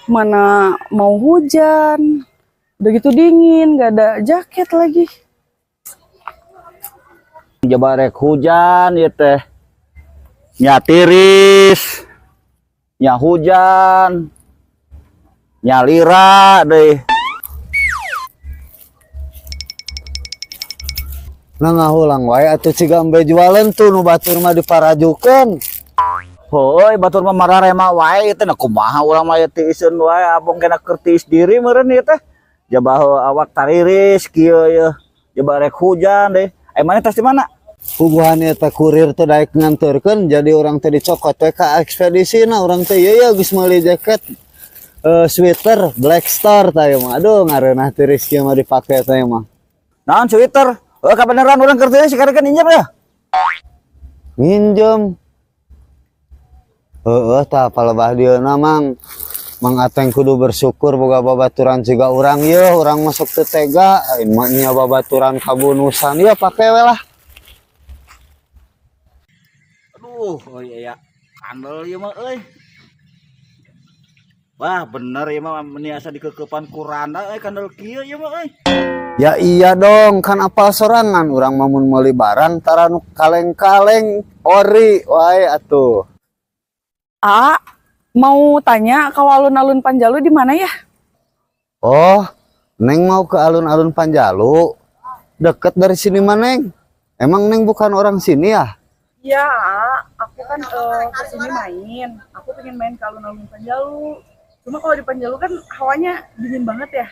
mana mau hujan, udah gitu dingin, gak ada jaket lagi. Jabarek hujan ya teh, nya tiris, nya hujan, nya lira deh. Nah ngahulang wae atuh cigambe jualan tuh nu batur mah diparajukeun. Hoi batur mah mararema wae teh, nah kumaha urang mah teh iseun wae abong kena kertis diri meureun ieu teh. Jabah awak tariris kieu ye. Jabarek hujan deh. Mana tas di mana? Puguhan eta kurir teh daek nganterkeun jadi urang teh dicokot we ka ekspedisina urang teh ieu geus meuli jaket sweater Black Star tah mah. Aduh ngareunah tiris kieu mah dipake teh mah. Naon sweater? Kabeneran urang kerja sekarang injem ya? Minjem. Tah palebah dieuna Mang Ateng kudu bersyukur boga babaturan ciga urang ye, urang masuk teu tega, nya babaturan kabunusan ye pake we lah. Aduh, oh iya ya. Kandel ieu mah euy. Wah, bener ieu mah meni asa dikekepan kuranda kandel kieu ieu mah euy. Ya iya dong, kan apal sorangan urang mamun meuli barang tara nu kaleng-kaleng ori wae atuh. Mau tanya kalau alun-alun Panjalu di mana ya? Oh, Neng mau ke alun-alun Panjalu. Deket dari sini mah Neng. Emang Neng bukan orang sini ya? Ya, aku kan ke sini main. Aku pengen main ke alun-alun Panjalu. Cuma kalau di Panjalu kan hawanya dingin banget ya.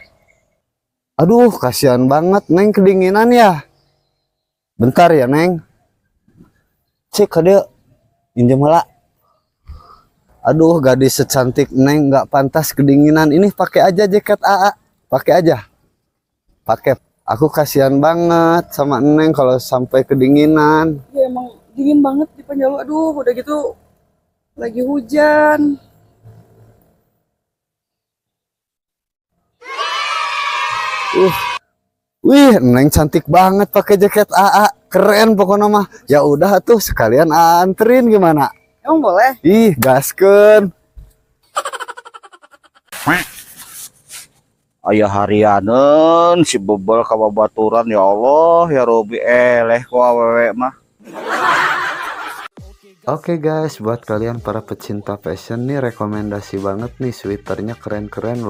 Aduh, kasihan banget Neng kedinginan ya. Bentar ya Neng. Cek ada pinjam heula. Aduh, gadis secantik Neng nggak pantas kedinginan. Ini pakai aja jaket AA. Pakai aja. Pakai. Aku kasihan banget sama Neng kalau sampai kedinginan. Ya emang dingin banget di Panjalu. Aduh, udah gitu lagi hujan. Wih, Neng cantik banget pakai jaket AA. Keren pokoknya mah. Ya udah tuh sekalian AA anterin gimana? Emang boleh? Ih, gaskeun. Aya harianeun si bebel ka babaturan ya Allah ya Robi eleh ku awewe mah. Oke guys, buat kalian para pecinta fashion nih rekomendasi banget nih sweaternya keren-keren loh.